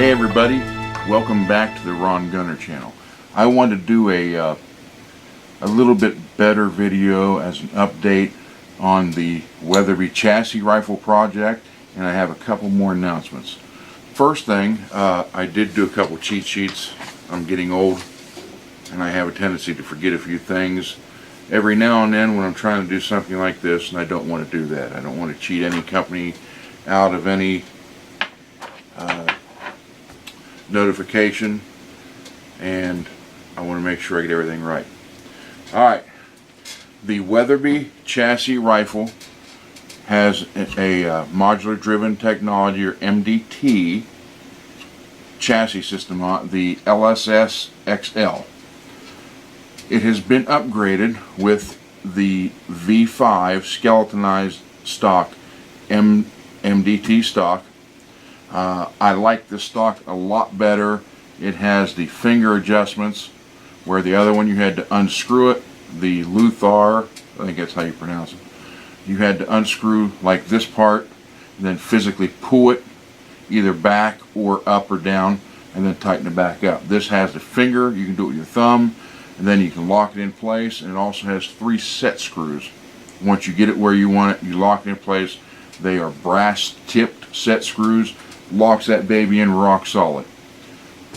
Hey everybody, welcome back to the Ron Gunner channel. I wanted to do a little bit better video as an update on the Weatherby chassis rifle project, and I have a couple more announcements. First thing, I did do a couple cheat sheets. I'm getting old and I have a tendency to forget a few things every now and then when I'm trying to do something like this, and I don't want to do that. I don't want to cheat any company out of any notification, and I want to make sure I get everything right. Alright, the Weatherby chassis rifle has a modular driven technology, or MDT chassis system on the LSS XL. It has been upgraded with the V5 skeletonized stock MDT stock. I like this stock a lot better. It has the finger adjustments, where the other one you had to unscrew it. The Luthor, I think that's how you pronounce it, you had to unscrew like this part and then physically pull it either back or up or down and then tighten it back up. This has the finger, you can do it with your thumb, and then you can lock it in place, and it also has 3 set screws. Once you get it where you want it, you lock it in place. They are brass tipped set screws, locks that baby in rock solid.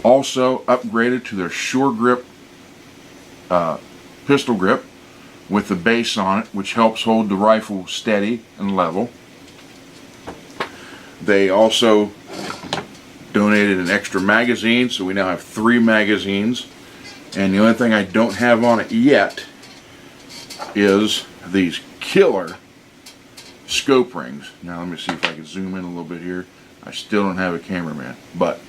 Also upgraded to their Sure Grip pistol grip with the base on it, which helps hold the rifle steady and level. They also donated an extra magazine, so we now have 3 magazines. And the only thing I don't have on it yet is these killer scope rings. Now let me see if I can zoom in a little bit here. I still don't have a cameraman, but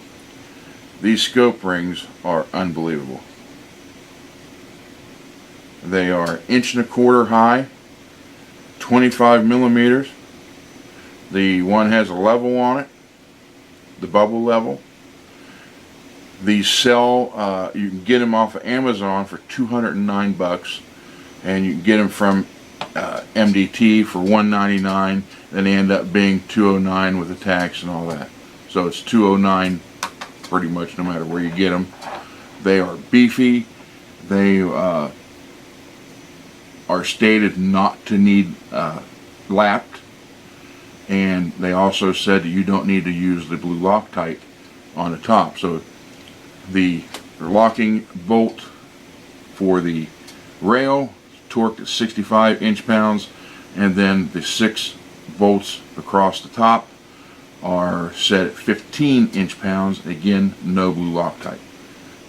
these scope rings are unbelievable. They are 1.25 inches high, 25 millimeters. The one has a level on it, the bubble level. These sell, you can get them off of Amazon for $209, and you can get them from MDT for $199, and they end up being $209 with the tax and all that. So it's $209 pretty much no matter where you get them. They are beefy. They are stated not to need lapped, and they also said that you don't need to use the blue Loctite on the top. So the locking bolt for the rail torqued at 65 inch-pounds, and then the 6 bolts across the top are set at 15 inch-pounds. Again, no blue Loctite.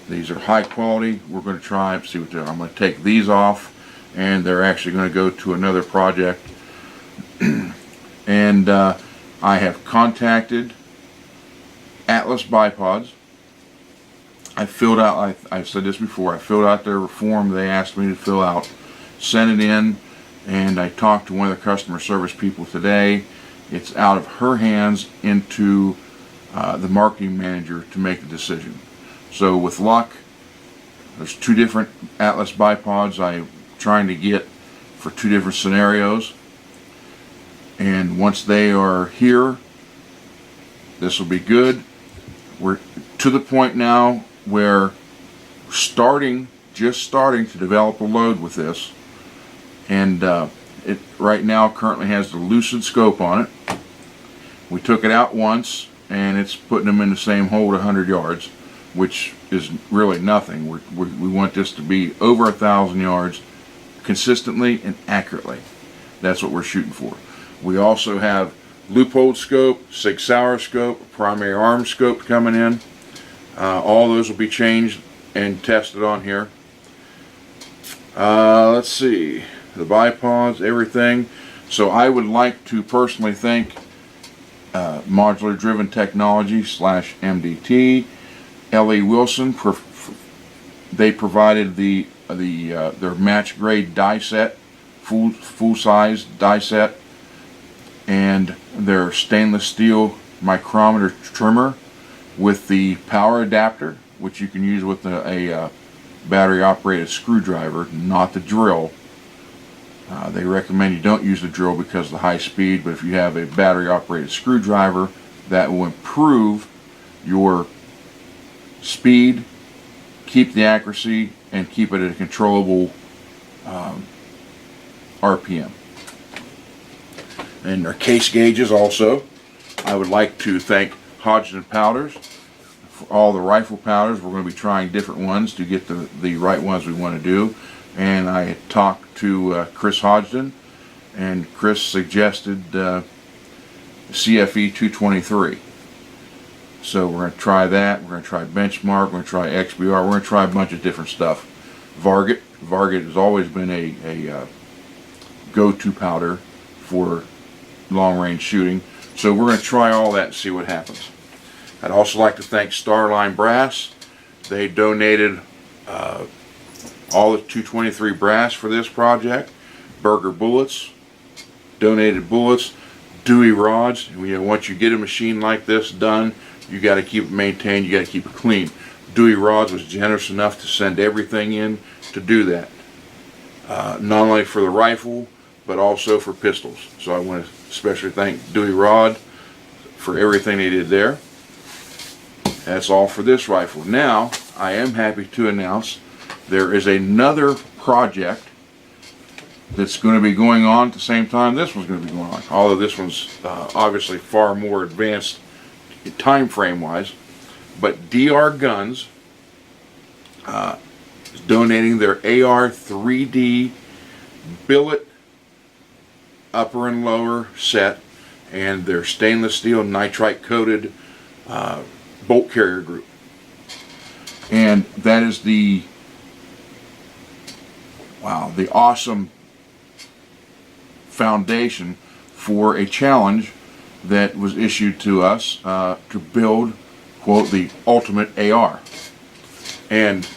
These are high quality. We're going to try and see what they're. I'm going to take these off, and they're actually going to go to another project. And I have contacted Atlas Bipods. I filled out, I've said this before, I filled out their form they asked me to fill out, sent it in, and I talked to one of the customer service people today. It's out of her hands into the marketing manager to make the decision. So with luck, there's 2 different Atlas Bipods I'm trying to get for 2 different scenarios, and once they are here, this will be good. We're to the point now where just starting to develop a load with this, and it right now currently has the Lucid scope on it. We took it out once, and it's putting them in the same hole at 100 yards, which is really nothing. We want this to be over 1,000 yards consistently and accurately. That's what we're shooting for. We also have loophole scope, Sig Sauer scope, primary arm scope coming in. All those will be changed and tested on here. Let's see, the bipods, everything. So I would like to personally thank Modular Driven Technology / MDT, L.E. Wilson. They provided their match grade die set, full size die set, and their stainless steel micrometer trimmer with the power adapter, which you can use with a battery operated screwdriver, not the drill. They recommend you don't use the drill because of the high speed, but if you have a battery operated screwdriver, that will improve your speed, keep the accuracy, and keep it at a controllable RPM. And our case gauges also. I would like to thank Hodgson Powders for all the rifle powders. We're going to be trying different ones to get the right ones we want to do. And I talked to Chris Hodgson, and Chris suggested CFE 223. So we're going to try that. We're going to try Benchmark. We're going to try XBR. We're going to try a bunch of different stuff. Varget has always been a go-to powder for long-range shooting. So we're going to try all that and see what happens. I'd also like to thank Starline Brass. They donated all the 223 brass for this project. Burger bullets, donated bullets, Dewey rods. Once you get a machine like this done, you got to keep it maintained, you got to keep it clean. Dewey Rods was generous enough to send everything in to do that. Not only for the rifle, but also for pistols. So I want to especially thank Dewey Rod for everything they did there. That's all for this rifle. Now, I am happy to announce there is another project that's going to be going on at the same time this one's going to be going on. Although this one's obviously far more advanced time frame wise, but DR Guns is donating their AR 3D billet upper and lower set and their stainless steel nitrite coated bolt carrier group. And that is the awesome foundation for a challenge that was issued to us to build, quote, the ultimate AR. And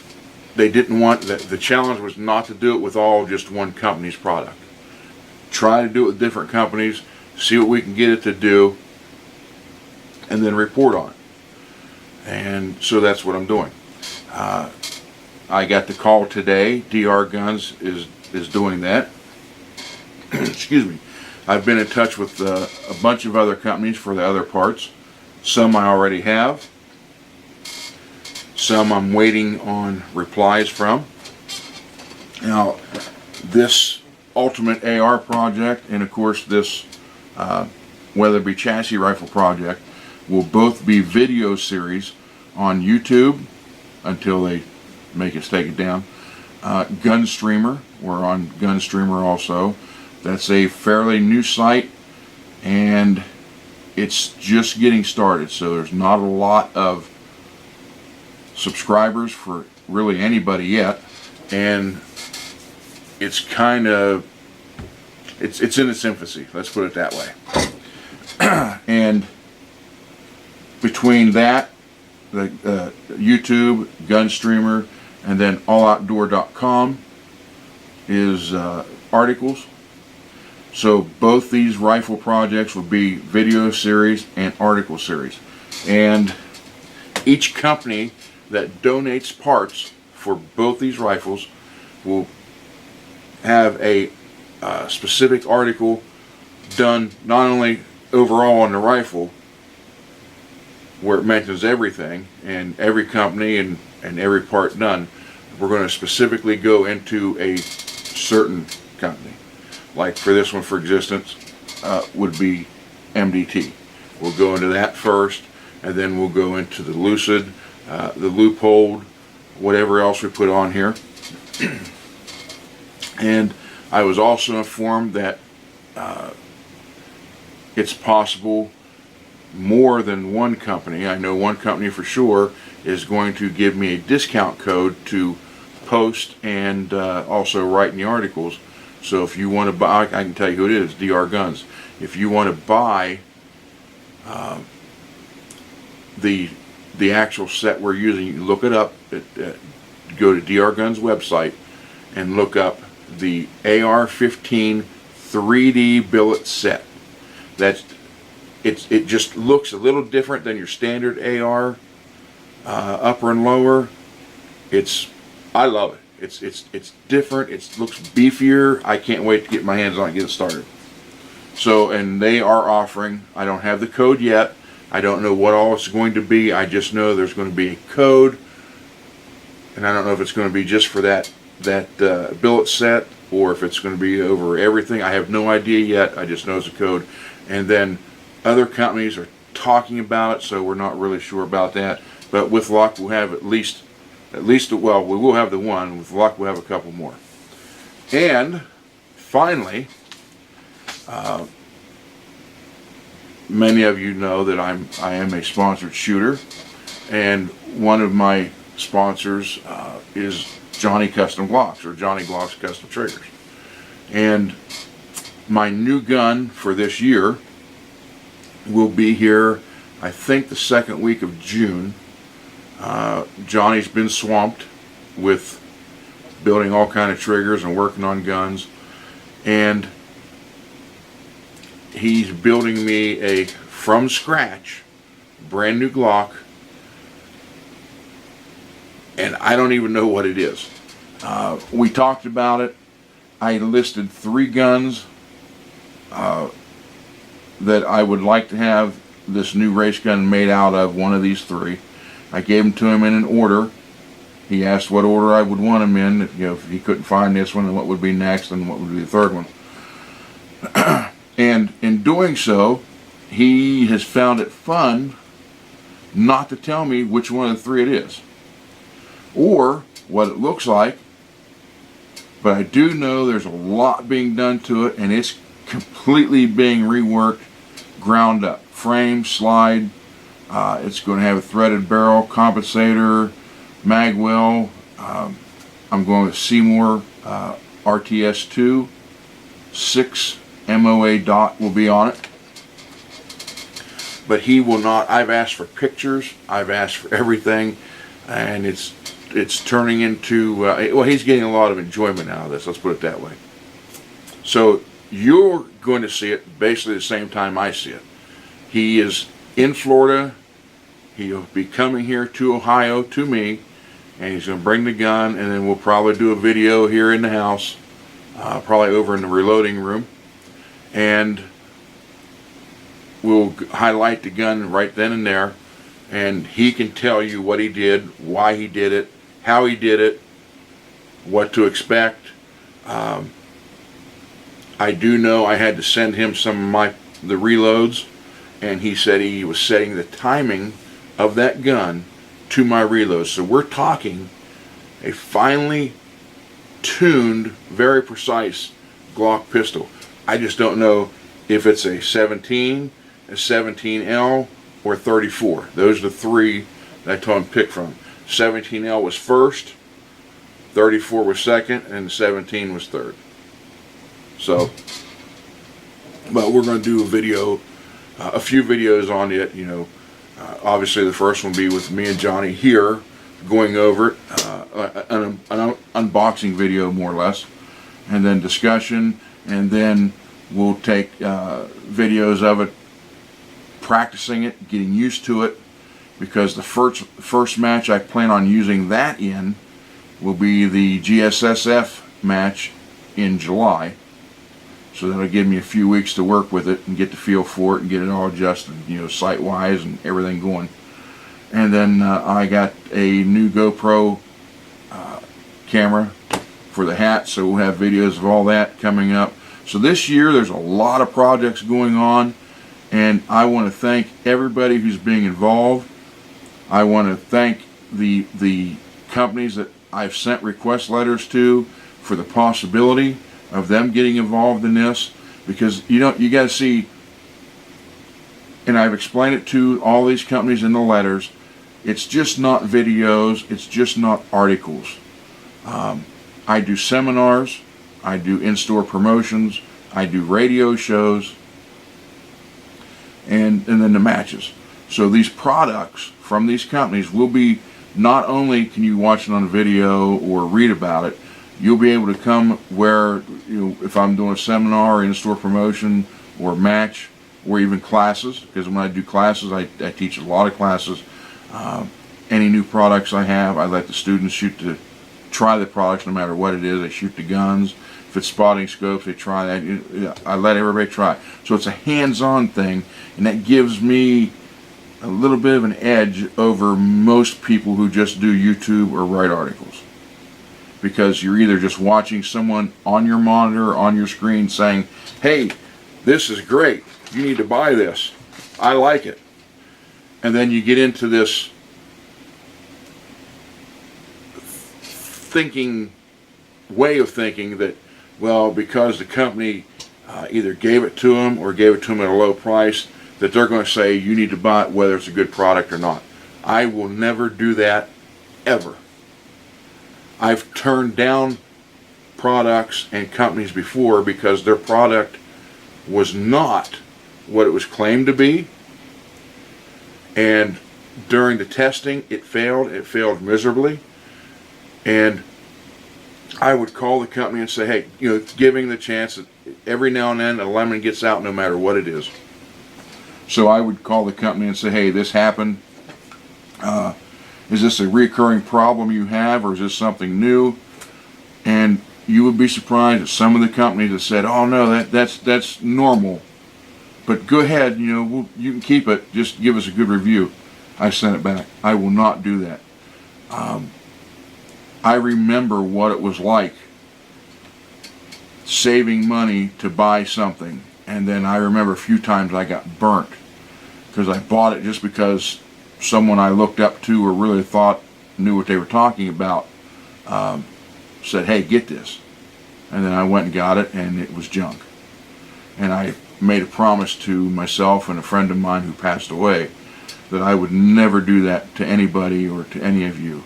they didn't want, the challenge was not to do it with all just one company's product. Try to do it with different companies, see what we can get it to do, and then report on it. And so that's what I'm doing. I got the call today. DR Guns is doing that. Excuse me. I've been in touch with a bunch of other companies for the other parts. Some I already have. Some I'm waiting on replies from. Now, this Ultimate AR project and of course this Weatherby chassis rifle project will both be video series on YouTube until they make us take it down. Gunstreamer, we're on Gunstreamer also. That's a fairly new site and it's just getting started, so there's not a lot of subscribers for really anybody yet, and it's kind of it's in its infancy, let's put it that way. And between that, the YouTube, Gunstreamer, and then alloutdoor.com is articles. So both these rifle projects will be video series and article series. And each company that donates parts for both these rifles will have a specific article done not only overall on the rifle, where it mentions everything and every company and every part done. We're going to specifically go into a certain company. Like for this one, for existence, would be MDT. We'll go into that first, and then we'll go into the Lucid, the Loophole, whatever else we put on here. And I was also informed that it's possible more than one company. I know one company for sure is going to give me a discount code to post and also write in the articles. So if you want to buy, I can tell you who it is, DR Guns. If you want to buy the actual set we're using, you can look it up. Go to DR Guns website and look up the AR-15 3D billet set. It just looks a little different than your standard AR upper and lower. I love it. It's different. It looks beefier. I can't wait to get my hands on it and get it started. So, and they are offering, I don't have the code yet, I don't know what all it's going to be. I just know there's going to be a code, and I don't know if it's going to be just for that billet set or if it's going to be over everything. I have no idea yet. I just know it's a code. And then other companies are talking about it, so we're not really sure about that. But with luck, we'll have at least, well, we will have the one. With luck, we'll have a couple more. And finally, many of you know that I am a sponsored shooter, and one of my sponsors is Johnny Custom Glocks, or Johnny Glocks Custom Triggers. And my new gun for this year will be here, I think, the second week of June. Johnny's been swamped with building all kind of triggers and working on guns, and he's building me a from scratch brand new Glock, and I don't even know what it is. We talked about it. I listed 3 guns that I would like to have this new race gun made out of, one of these 3. I gave them to him in an order. He asked what order I would want them in. If he couldn't find this one, and what would be next, and what would be the third one. And in doing so, he has found it fun not to tell me which one of the 3 it is, or what it looks like. But I do know there's a lot being done to it, and it's completely being reworked, ground up. Frame, slide, it's going to have a threaded barrel, compensator, mag well. I'm going with Seymour RTS2, 6 MOA dot will be on it. But he will not. I've asked for pictures, I've asked for everything, and it's turning into, well, he's getting a lot of enjoyment out of this, let's put it that way. So you're going to see it basically the same time I see it. He is in Florida. He'll be coming here to Ohio to me, and he's going to bring the gun, and then we'll probably do a video here in the house, probably over in the reloading room, and we'll highlight the gun right then and there, and he can tell you what he did, why he did it, how he did it, what to expect. I do know I had to send him some of the reloads, and he said he was setting the timing of that gun to my reloads. So we're talking a finely tuned, very precise Glock pistol. I just don't know if it's a 17, a 17L, or 34. Those are the 3 that I told him to pick from. 17L was first, 34 was second, and 17 was third. So, but we're going to do a video, a few videos on it. Obviously the first one will be with me and Johnny here, going over it, an unboxing video more or less, and then discussion, and then we'll take videos of it, practicing it, getting used to it, because the first match I plan on using that in will be the GSSF match in July. So that'll give me a few weeks to work with it and get the feel for it and get it all adjusted, sight-wise and everything going. And then I got a new GoPro camera for the hat, so we'll have videos of all that coming up. So this year there's a lot of projects going on, and I want to thank everybody who's being involved. I want to thank the companies that I've sent request letters to for the possibility of them getting involved in this, because you got to see, and I've explained it to all these companies in the letters, it's just not videos, it's just not articles. I do seminars, I do in-store promotions, I do radio shows, and then the matches. So these products from these companies will be, not only can you watch it on video or read about it, you'll be able to come where, if I'm doing a seminar, in-store promotion, or match, or even classes, because when I do classes, I teach a lot of classes. Any new products I have, I let the students try the products no matter what it is. They shoot the guns. If it's spotting scopes, they try that. I let everybody try. So it's a hands-on thing, and that gives me a little bit of an edge over most people who just do YouTube or write articles. Because you're either just watching someone on your monitor, on your screen saying, hey, this is great, you need to buy this, I like it. And then you get into this way of thinking that, well, because the company either gave it to them or gave it to them at a low price, that they're going to say you need to buy it whether it's a good product or not. I will never do that, ever. I've turned down products and companies before because their product was not what it was claimed to be, and during the testing it failed miserably, and I would call the company and say, hey, giving the chance that every now and then a lemon gets out no matter what it is. So I would call the company and say, hey, this happened. Is this a recurring problem you have, or is this something new? And you would be surprised at some of the companies that said, oh no, that's normal. But go ahead, you can keep it, just give us a good review. I sent it back. I will not do that. I remember what it was like saving money to buy something, and then I remember a few times I got burnt because I bought it just because someone I looked up to or really thought knew what they were talking about said, hey, get this. And then I went and got it, and it was junk. And I made a promise to myself and a friend of mine who passed away that I would never do that to anybody or to any of you.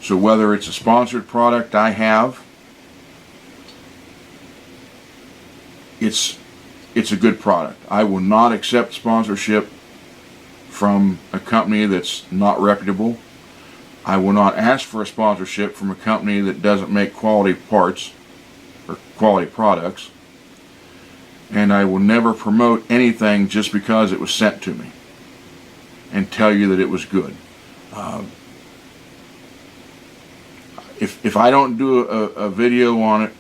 So whether it's a sponsored product I have, it's a good product. I will not accept sponsorship from a company that's not reputable. I will not ask for a sponsorship from a company that doesn't make quality parts or quality products. And I will never promote anything just because it was sent to me and tell you that it was good. If I don't do a video on it,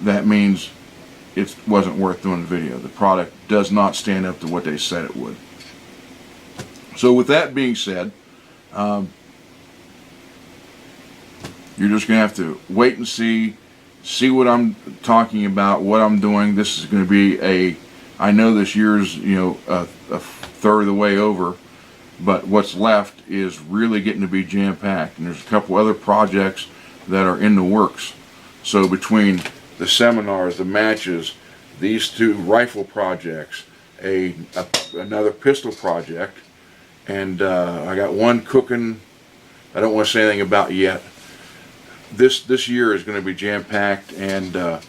that means it wasn't worth doing the video. The product does not stand up to what they said it would. So with that being said, you're just going to have to wait and see what I'm talking about, what I'm doing. This is going to be I know this year's, a third of the way over, but what's left is really getting to be jam-packed. And there's a couple other projects that are in the works. So between the seminars, the matches, these two rifle projects, another pistol project, and I got one cooking I don't want to say anything about yet. This year is going to be jam-packed, and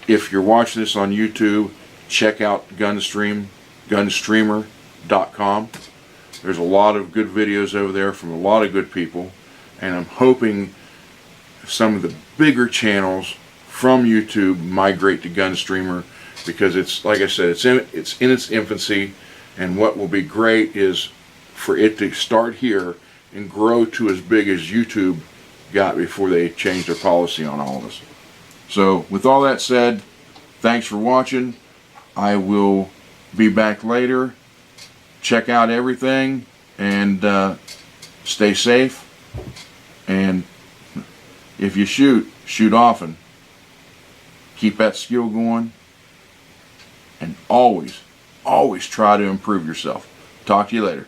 if you're watching this on YouTube, check out gunstreamer.com. There's a lot of good videos over there from a lot of good people, and I'm hoping some of the bigger channels from YouTube migrate to Gunstreamer, because it's, like I said, it's in its infancy, and what will be great is for it to start here and grow to as big as YouTube got before they changed their policy on all of us. So with all that said, thanks for watching. I will be back later. Check out everything, and stay safe, and if you shoot often. Keep that skill going, and always try to improve yourself. Talk to you later.